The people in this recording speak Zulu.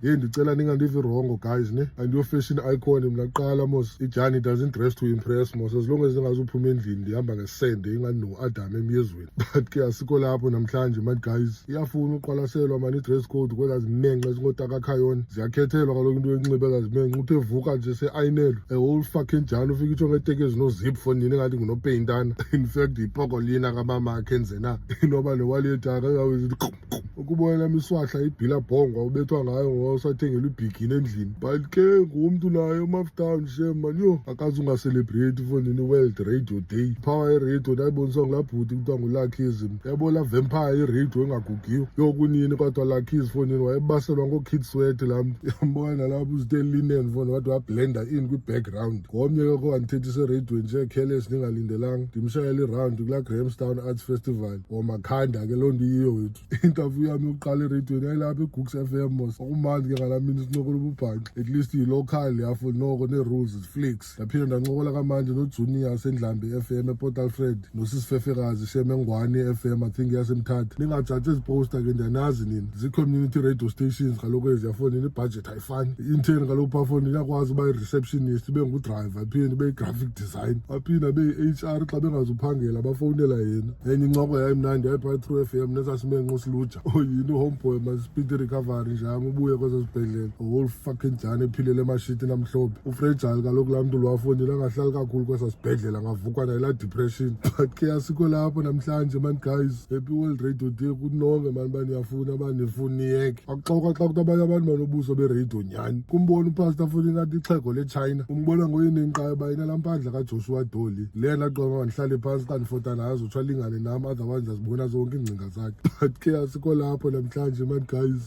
Ndicela ningandivi wrong guys ne. Andiyo fashion icon mina kuqala mos. iDyan doesn't dress to impress mos. As long as ningazuphuma endlini ndihamba ngesende ingani no-Adam emyezweni. But ke asikho lapho namhlanje man guys. Iyafuna uqwalaselwa man i-dress code kwela zimenxe zingotakakhayon. Ziyakhethelwa kaloku into yokunxiba ezazimenxe. Uthe vuka nje se-ayinelwe. A whole fucking Dyan ufike itsho ngeteke eznoZip fondini engathi ngunopeyintana. In fact yiPokolina kaMama akhe nzena. Inoba newali yetaka engawezi ukubona nami iswahla ibhila bhongwa ubethwa ngayo ngoba usathengelwa ibhigini endlini. But ke ngumntu naye uMaftown shem man yo akaze ungaselebrate fondini World Radio Day. Power ye-radio ndayiboniswa ngulaa bhuti kuthiwa nguLuckism. Yabona vampire i-radio engagugiyo. Yokunini kodwa Luckis fondini wayebaselwa ngo-kid sweat laa mntu. Yambona nalapho uzite linen fondini wathi wablenda in kwi-background. Ngomnye ke kho andithethisa ereyidweni nje careless ndingalindelanga. Ndimshayela i-round kulaa Grahamstown Arts Festival. Makhanda ke loo nto iyiyo wethu. Interview yami yokuqala ereyidweni yayilapha eGooks FM mos. Kwakumandi ke ngalaa mini sincokola ububhanxa. At least yi-local yafo noko nee-rules ziflix. Ndaphinda ndancokola kamanje noJunior sendlambe FM ePort Alfred nosisifefekazi shem eNgwane FM I think yasemthatha. Ningajaji eziposta ke ndiyanazi nini. Zii-community radio stations kaloku eziyafondini ibudget ayifani. I-intern kaloku phaa fondini iyakwazi uba yi-receptionist ibe ngudrayiva iphinde ibe yi-graphic design. Baphinda beyi-HR xa bengazuphangela bafowunela yena. Enye incoko yayimnandi yayiphaa True FM nesasimenxe usiluja. Yini uhomeboy ma-speed recovery njami ubuye kwezo sibhedlela. A whole fucking Dyan ephilele emashiti namhlophe. Ufragile kaloku laa mntu lwafondini angahlali kakhulu kwesa sibhedlela angavukwa nayo laa depression. But ke asikho lapho namhlanje man guys. Happy World Radio Day kunonke mani baniyafuna banifuna niyeke. Akuxoka xa kuthi abanye abantu banobuso beradio nyani. Kumbona upastor funa ingathi ixhego leChina. Umbona ngoyini enqayo uba inalaa mpandla kaJoshua Doli. Lena qoma mandihlale phantsi xa ndifota nazo utsho alingane nam otherwise azibona zonke iingcinga zakhe. But ke asikho lapho namhlanje man guys.